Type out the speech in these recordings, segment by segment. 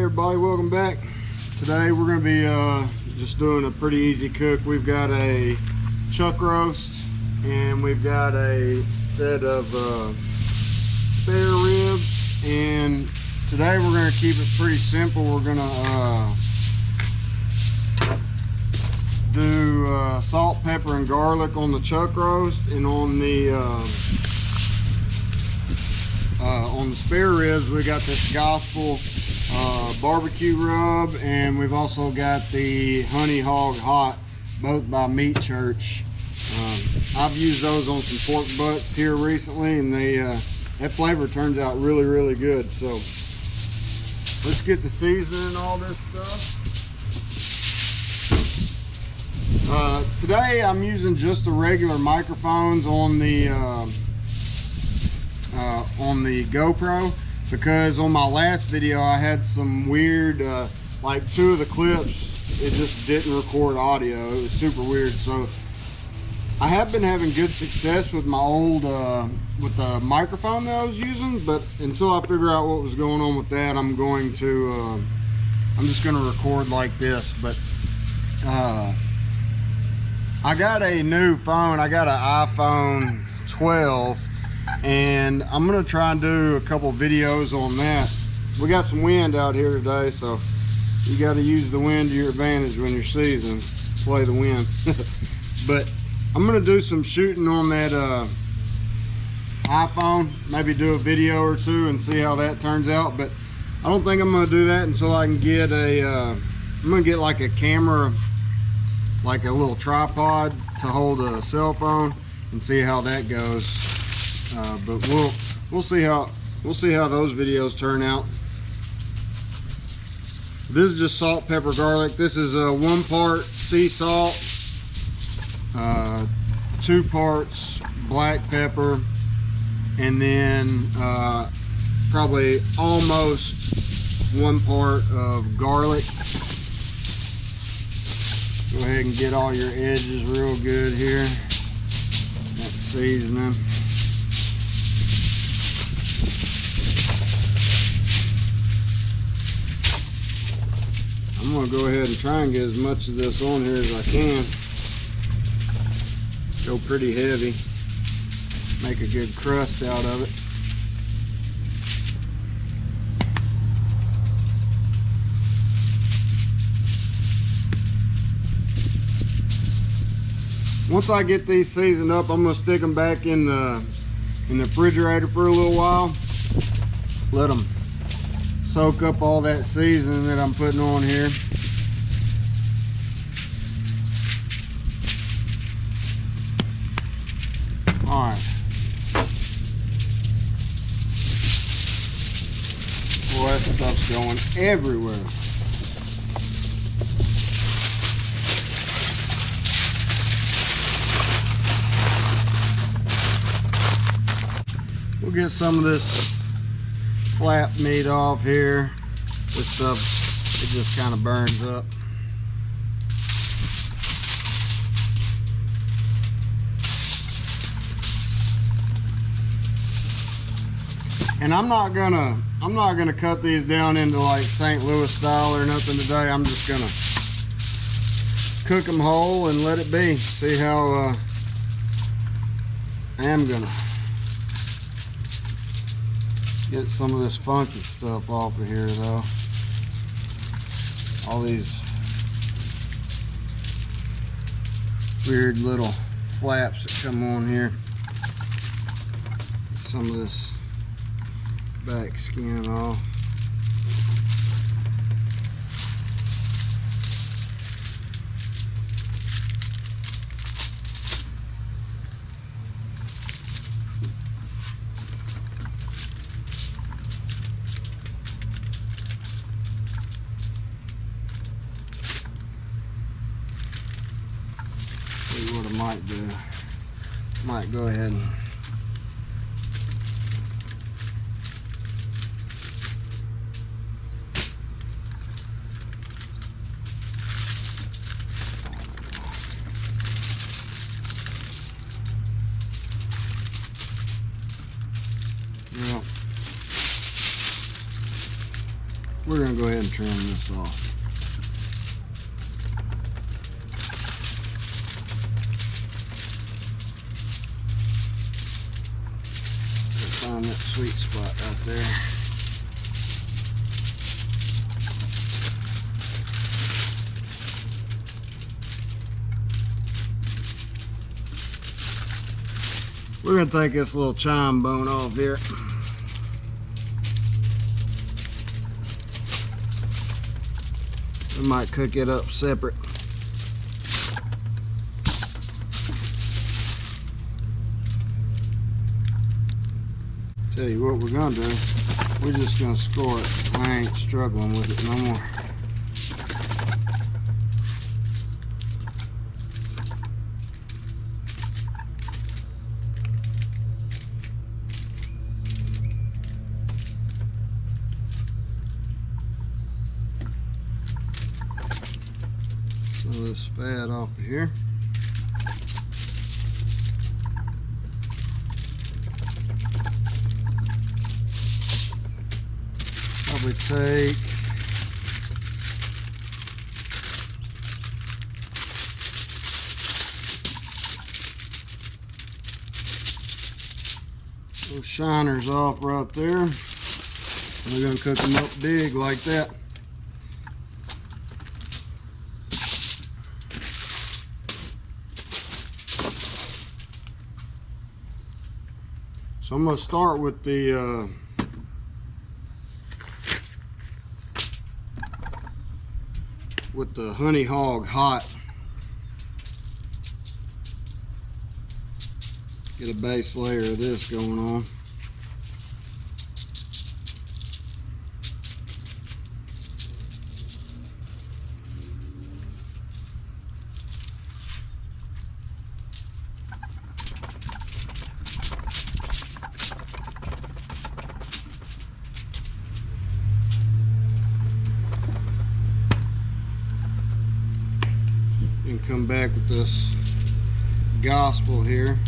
everybody, welcome back. Today we're going to be just doing a pretty easy cook. We've got a chuck roast and we've got a set of spare ribs, and today we're going to keep it pretty simple. We're going to do salt, pepper, and garlic on the chuck roast, and on the spare ribs we got this Gospel barbecue rub, and we've also got the Honey Hog Hot, both by Meat Church. I've used those on some pork butts here recently, and they that flavor turns out really good. So let's get the seasoning and all this stuff. Today I'm using just the regular microphones on the GoPro, because on my last video I had some weird like two of the clips, it just didn't record audio. It was super weird. So I have been having good success with my old with the microphone that I was using, but until I figure out what was going on with that, I'm just going to record like this. But I got a new phone. I got an iPhone 12, and I'm gonna try and do a couple videos on that. We got some wind out here today, so you got to use the wind to your advantage when you're seasoning. Play the wind. But I'm gonna do some shooting on that iPhone, maybe do a video or two and see how that turns out. But I don't think I'm gonna do that until I can get I'm gonna get like a camera, like a little tripod to hold a cell phone, and see how that goes. But we'll see how those videos turn out. This is just salt, pepper, garlic. This is 1 part sea salt, 2 parts black pepper, and then probably almost 1 part of garlic. Go ahead and get all your edges real good here. That's seasoning. I'm gonna go ahead and try and get as much of this on here as I can. Go pretty heavy. Make a good crust out of it. Once I get these seasoned up, I'm gonna stick them back in the refrigerator for a little while. Let them soak up all that seasoning that I'm putting on here. All right. Boy, that stuff's going everywhere. We'll get some of this flap meat off here. This stuff, it just kind of burns up. And I'm not gonna cut these down into like St. Louis style or nothing today. I'm just gonna cook them whole and let it be. See how I am gonna get some of this funky stuff off of here though. All these weird little flaps that come on here. Some of this back skin off. See what I might do. Might go ahead and we're gonna go ahead and trim this off. Find that sweet spot right there. We're going to take this little chime bone off here. We might cook it up separate. Tell you what we're going to do. We're just going to score it. I ain't struggling with it no more. Some of this fat off of here. Probably take those shiners off right there. We're going to cook them up big like that. So I'm going to start with the honey hog hot. Get a base layer of this going on. And come back with this gospel here.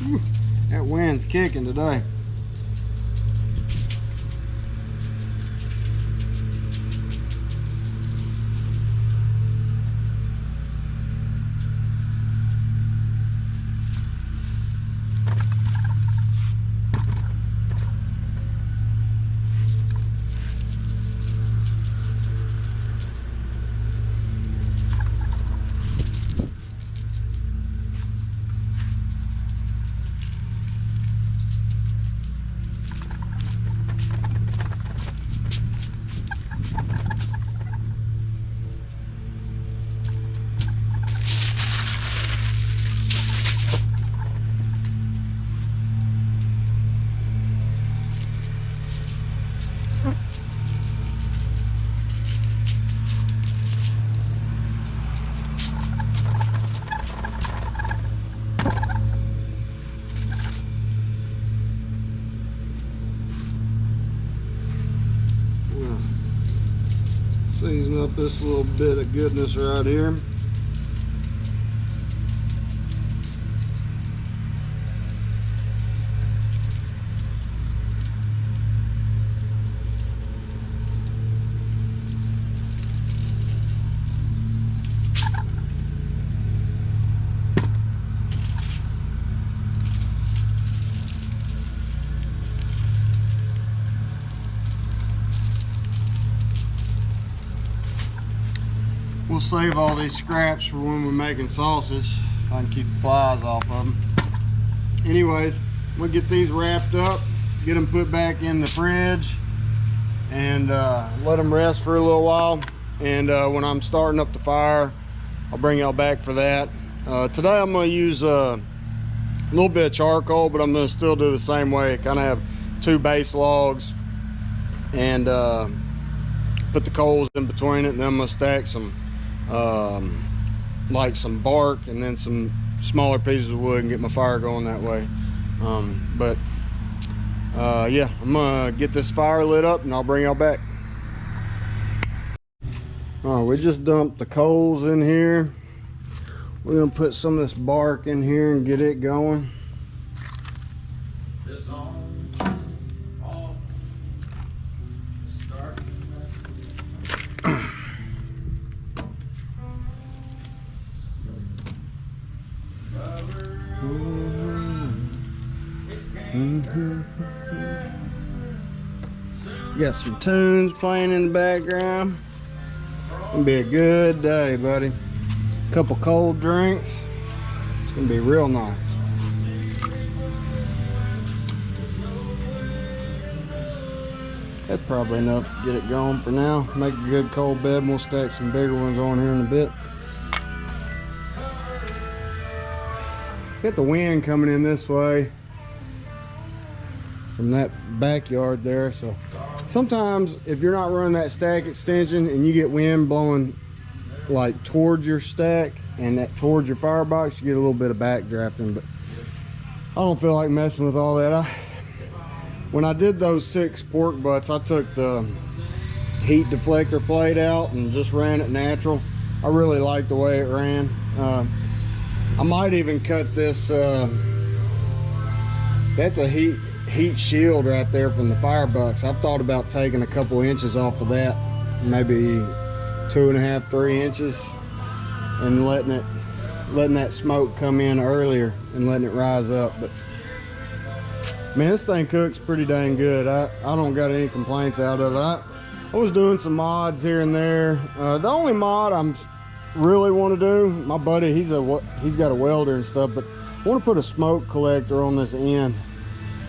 Whew, that wind's kicking today. Season up this little bit of goodness right here. We'll save all these scraps for when we're making sausage. If I can keep the flies off of them. Anyways, we'll get these wrapped up, get them put back in the fridge, and let them rest for a little while. And when I'm starting up the fire, I'll bring y'all back for that. Today I'm going to use a little bit of charcoal, but I'm going to still do the same way. Kind of have two base logs and put the coals in between it, and then I'm going to stack some like some bark and then some smaller pieces of wood and get my fire going that way. But yeah, I'm gonna get this fire lit up and I'll bring y'all back. All right, we just dumped the coals in here. We're gonna put some of this bark in here and get it going. This on, off, start. Got some tunes playing in the background. Gonna be a good day, buddy. Couple cold drinks. It's gonna be real nice. That's probably enough to get it going for now. Make a good cold bed and we'll stack some bigger ones on here in a bit. Get the wind coming in this way from that backyard there, so sometimes if you're not running that stack extension and you get wind blowing like towards your stack and that towards your firebox, you get a little bit of backdrafting, but I don't feel like messing with all that. When I did those 6 pork butts, I took the heat deflector plate out and just ran it natural. I really liked the way it ran. I might even cut this, that's a heat shield right there from the firebox. I've thought about taking a couple inches off of that, maybe 2.5, 3 inches, and letting that smoke come in earlier and letting it rise up. But man, this thing cooks pretty dang good. I don't got any complaints out of it. I was doing some mods here and there. The only mod I'm really want to do, my buddy, he's got a welder and stuff, but I want to put a smoke collector on this end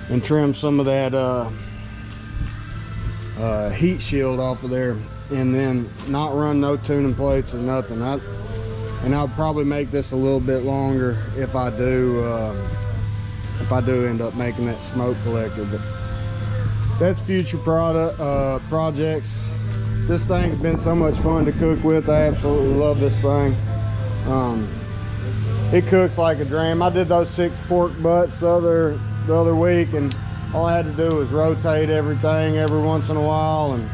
and trim some of that heat shield off of there, and then not run no tuning plates or nothing. And I'll probably make this a little bit longer if I do end up making that smoke collector. But that's future projects. This thing's been so much fun to cook with. I absolutely love this thing. It cooks like a dream. I did those 6 pork butts the other week, and all I had to do was rotate everything every once in a while and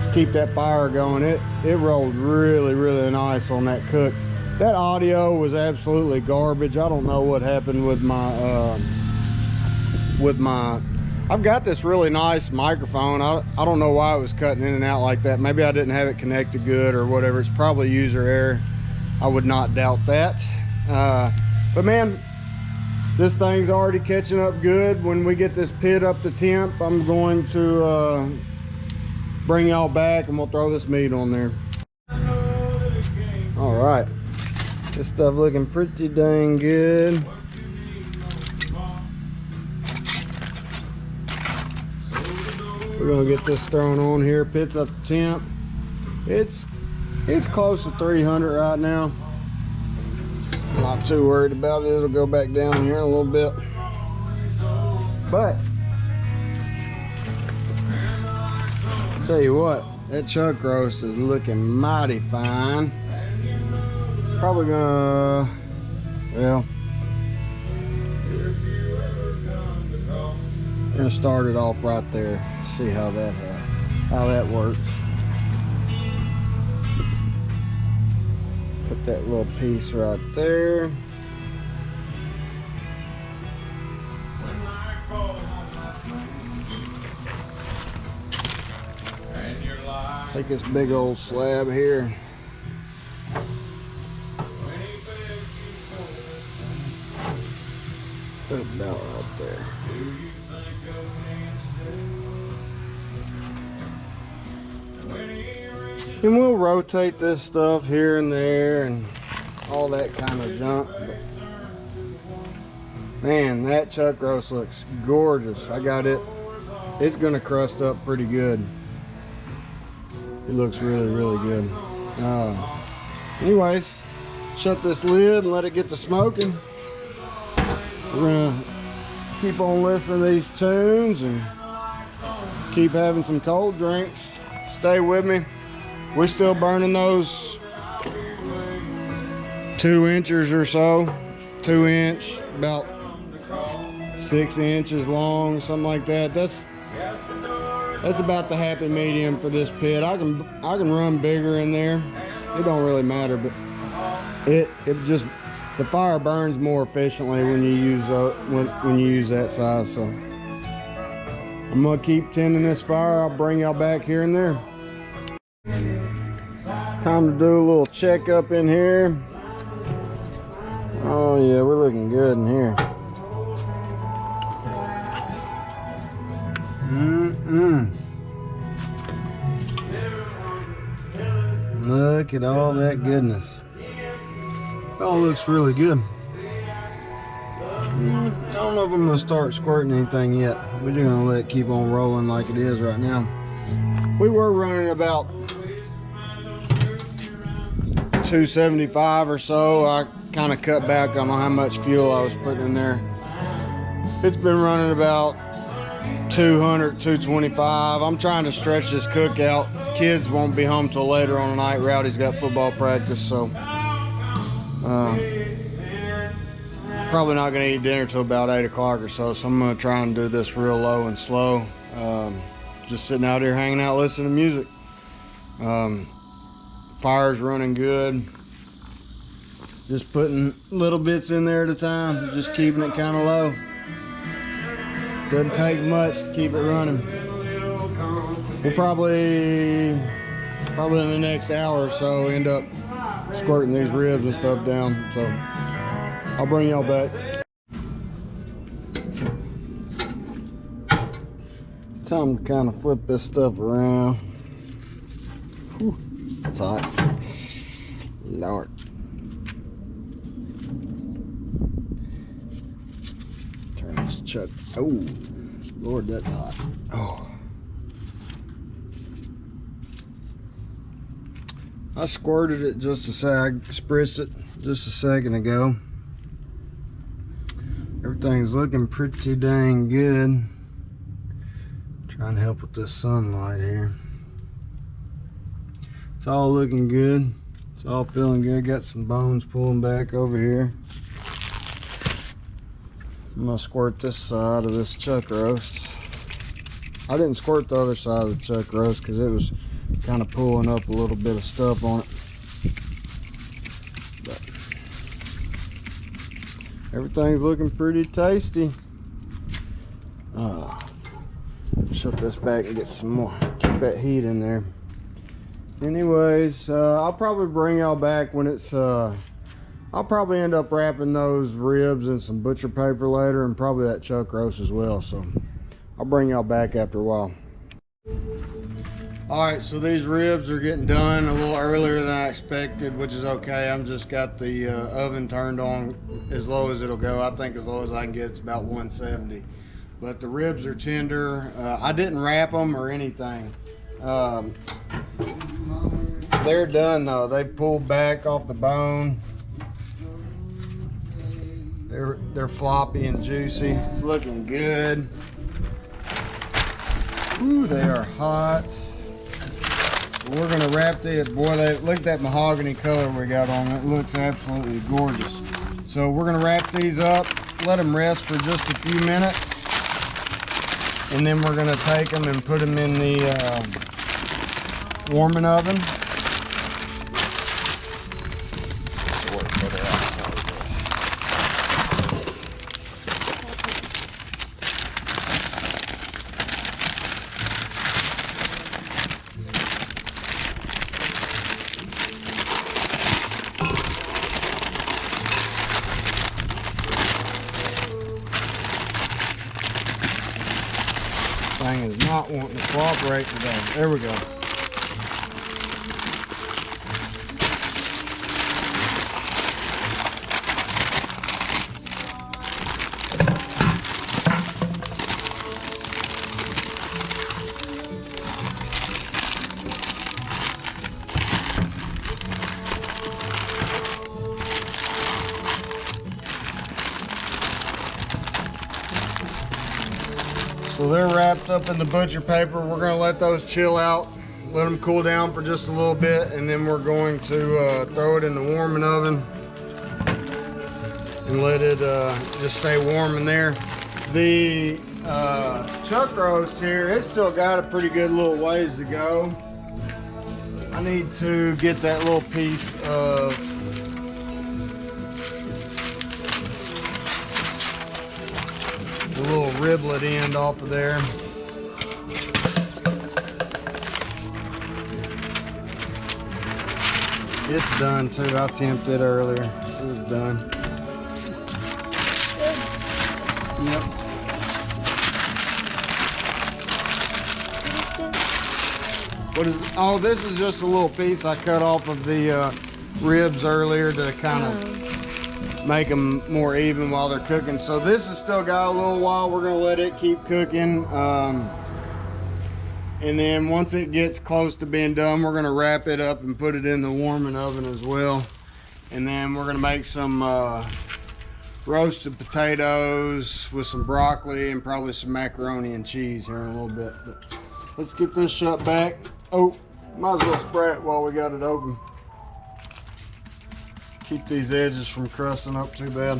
just keep that fire going. It rolled really, really nice on that cook. That audio was absolutely garbage. I don't know what happened with my I've got this really nice microphone. I don't know why it was cutting in and out like that. Maybe I didn't have it connected good or whatever. It's probably user error. I would not doubt that. But man, this thing's already catching up good. When we get this pit up to temp, I'm going to bring y'all back and we'll throw this meat on there. All right, this stuff looking pretty dang good. We're gonna get this thrown on here. Pit's up to temp. It's close to 300 right now. I'm not too worried about it. It'll go back down here in a little bit. But tell you what, that chuck roast is looking mighty fine. Probably gonna, well, we're gonna start it off right there. See how that works. Put that little piece right there. Take this big old slab here. Put it about right there. And we'll rotate this stuff here and there and all that kind of junk. But man, that chuck roast looks gorgeous. I got it. It's gonna crust up pretty good. It looks really, really good. Anyways, shut this lid and let it get to smoking. We're gonna keep on listening to these tunes and keep having some cold drinks. Stay with me. We're still burning those 2 inches or so, 2 inch, about 6 inches long, something like that. That's about the happy medium for this pit. I can run bigger in there. It don't really matter, but it just, the fire burns more efficiently when you use when you use that size. So I'm gonna keep tending this fire. I'll bring y'all back here and there. Time to do a little checkup in here. Oh yeah, we're looking good in here. Look at all that goodness. It all looks really good. I don't know if I'm gonna start squirting anything yet. We're just gonna let it keep on rolling like it is right now. We were running about 275 or so. I kind of cut back on how much fuel I was putting in there. It's been running about 200, 225. I'm trying to stretch this cookout. Kids won't be home till later on the night. Rowdy's got football practice, so probably not gonna eat dinner till about 8 o'clock or so. So I'm gonna try and do this real low and slow. Just sitting out here hanging out, listening to music. Fire's running good. Just putting little bits in there at a time, just keeping it kind of low. Doesn't take much to keep it running. We'll probably in the next hour or so end up squirting these ribs and stuff down. So I'll bring y'all back. It's time to kind of flip this stuff around. Whew, that's hot. Lord. Turn this chuck. Oh, Lord, that's hot. Oh. I squirted it just a sec. I spritzed it just a second ago. Everything's looking pretty dang good. Trying to help with this sunlight here. It's all looking good. It's all feeling good. Got some bones pulling back over here. I'm gonna squirt this side of this chuck roast. I didn't squirt the other side of the chuck roast because it was kind of pulling up a little bit of stuff on it. But everything's looking pretty tasty. Shut this back and get some more. Keep that heat in there. Anyways, I'll probably bring y'all back when it's I'll probably end up wrapping those ribs in some butcher paper later, and probably that chuck roast as well. So I'll bring y'all back after a while. All right, so these ribs are getting done a little earlier than I expected, which is okay. I'm just got the oven turned on as low as it'll go. I think as low as I can get, it's about 170. But the ribs are tender. I didn't wrap them or anything. They're done though. They pulled back off the bone. They're floppy and juicy. It's looking good. Ooh, they are hot. We're gonna wrap these. Boy, look at that mahogany color we got on it. It looks absolutely gorgeous. So we're gonna wrap these up, let them rest for just a few minutes, and then we're gonna take them and put them in the warming oven. Thing is not wanting to cooperate today. There we go. So they're wrapped up in the butcher paper. We're gonna let those chill out, let them cool down for just a little bit, and then we're going to throw it in the warming oven and let it just stay warm in there. The chuck roast here, it's still got a pretty good little ways to go. I need to get that little piece of the little riblet end off of there. It's done too. I tempted it earlier. It was done. Yep. What is this? Oh, this is just a little piece I cut off of the ribs earlier to kind of make them more even while they're cooking. So this has still got a little while. We're gonna let it keep cooking. And then once it gets close to being done, we're gonna wrap it up and put it in the warming oven as well. And then we're gonna make some roasted potatoes with some broccoli and probably some macaroni and cheese here in a little bit. But let's get this shut back. Oh, might as well spray it while we got it open. Keep these edges from crusting up too bad.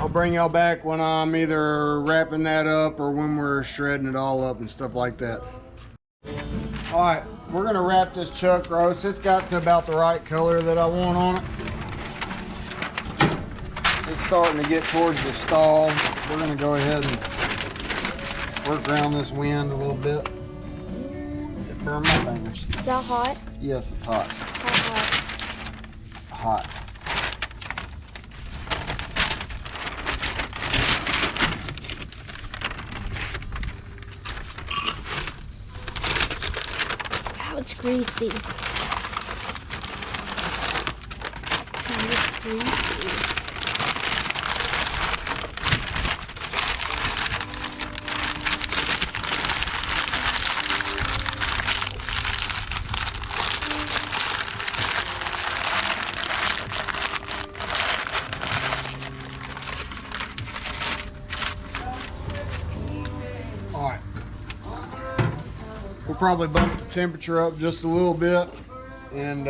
I'll bring y'all back when I'm either wrapping that up or when we're shredding it all up and stuff like that. All right, we're gonna wrap this chuck roast. It's got to about the right color that I want on it. It's starting to get towards the stall. We're gonna go ahead and work around this wind a little bit. It burned my fingers. Is that hot? Yes, it's hot. How hot? Hot. Wow, it's greasy. It's greasy. We'll probably bump the temperature up just a little bit and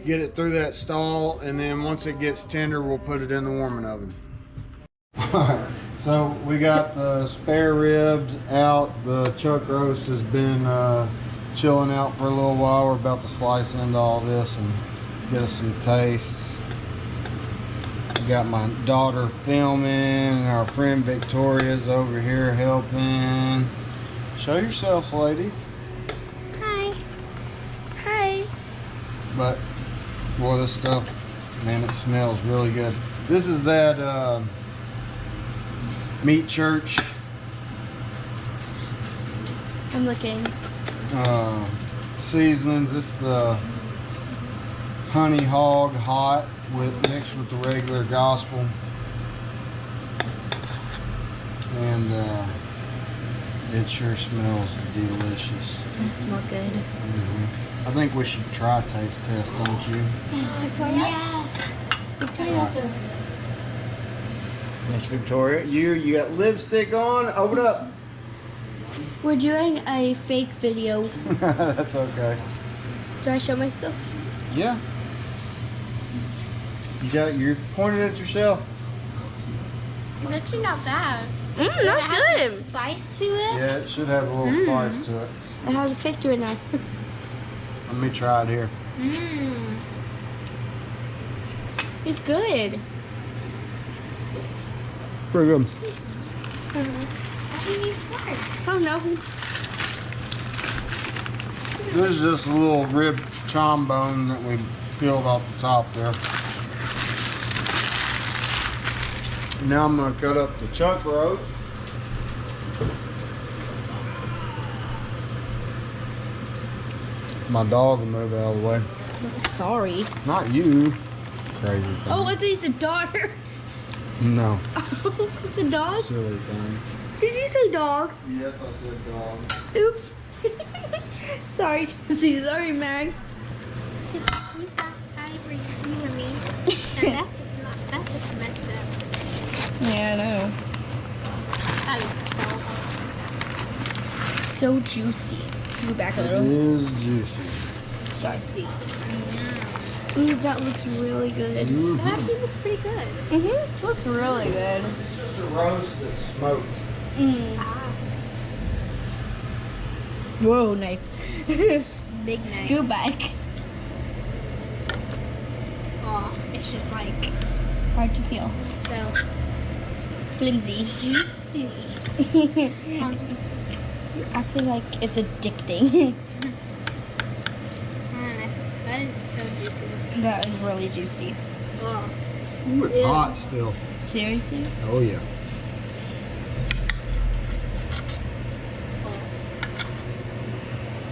get it through that stall, and then once it gets tender, we'll put it in the warming oven. Alright, so we got the spare ribs out. The chuck roast has been chilling out for a little while. We're about to slice into all this and get us some tastes. We got my daughter filming, and our friend Victoria's over here helping. Show yourselves, ladies. Hi. Hi. But, boy, this stuff, man, it smells really good. This is that Meat Church. I'm looking. Seasonings. It's the honey hog hot mixed with the regular gospel. And it sure smells delicious. It does smell good. I think we should try a taste test, don't you? Yes. Victoria. Miss Victoria, you got lipstick on? Open up. We're doing a fake video. That's okay. Do I show myself? Yeah. You're pointing at yourself. It's actually not bad. That's It has good. some spice to it. Yeah, it should have a little spice to it. It has a kick to it now. Let me try it here. Mmm. It's good. Pretty good. How do you use pork? Oh no. This is just a little rib trombone that we peeled off the top there. Now I'm going to cut up the chuck roast. My dog will move out of the way. Sorry. Not you. Crazy thing. Oh, I thought you said daughter. No. Oh, it's a dog? Silly thing. Did you say dog? Yes, I said dog. Oops. Sorry, Tessie. Sorry, Mag. You thought you were me. And that's just messed up. Yeah, I know. That is so So juicy. Scoot back a It little. is juicy. Sorry. juicy. Ooh, that looks really good. That actually looks pretty good. Mm-hmm. Looks really good. It's just a roast that's smoked. Ah, Whoa, knife. big knife. Scoop back. Oh, it's just like Hard to peel. so Flimsy. juicy. I'm just, You're acting like it's addicting. I don't know. That is so juicy. That is really juicy. Oh. Ooh, it's hot still. Seriously? Oh yeah.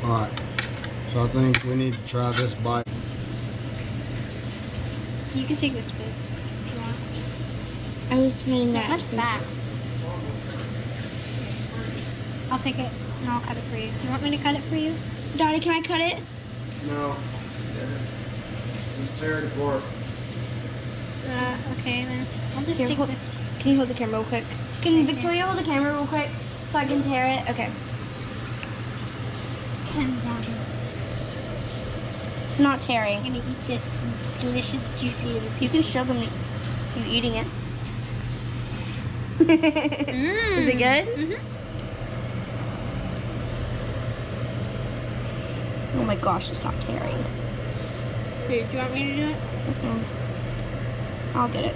All right. So I think we need to try this bite. You can take this bit if you want. I was trying that. That's fat. I'll take it and I'll cut it for you. Do you want me to cut it for you? Daddy, can I cut it? No. Just tear it apart. Okay then. I'll just Here, take hold- this. Can you hold the camera real quick? Can Victoria hold the camera real quick so I can tear it? Okay. It's not tearing. I'm gonna eat this delicious, juicy little You piece. can show them you eating it. Mm. Is it good? Mm-hmm. Oh my gosh, it's not tearing. Here, do you want me to do it? Mm-mm. I'll get it.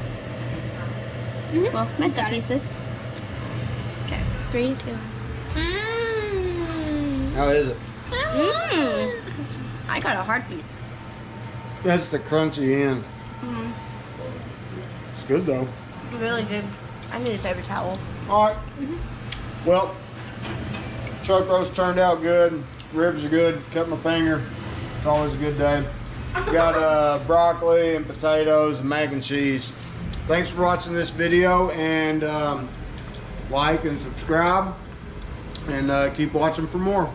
Mm-hmm. Well, messed up Got it. pieces. Okay, 3, 2. Mmm. How is it? Mmm. I got a hard piece. That's the crunchy end. Mm, It's good though. really good. I need a paper towel. All right. Well, chuck roast turned out good. Ribs are good. Cut my finger. It's always a good day. Got broccoli and potatoes and mac and cheese. Thanks for watching this video, and like and subscribe, and keep watching for more.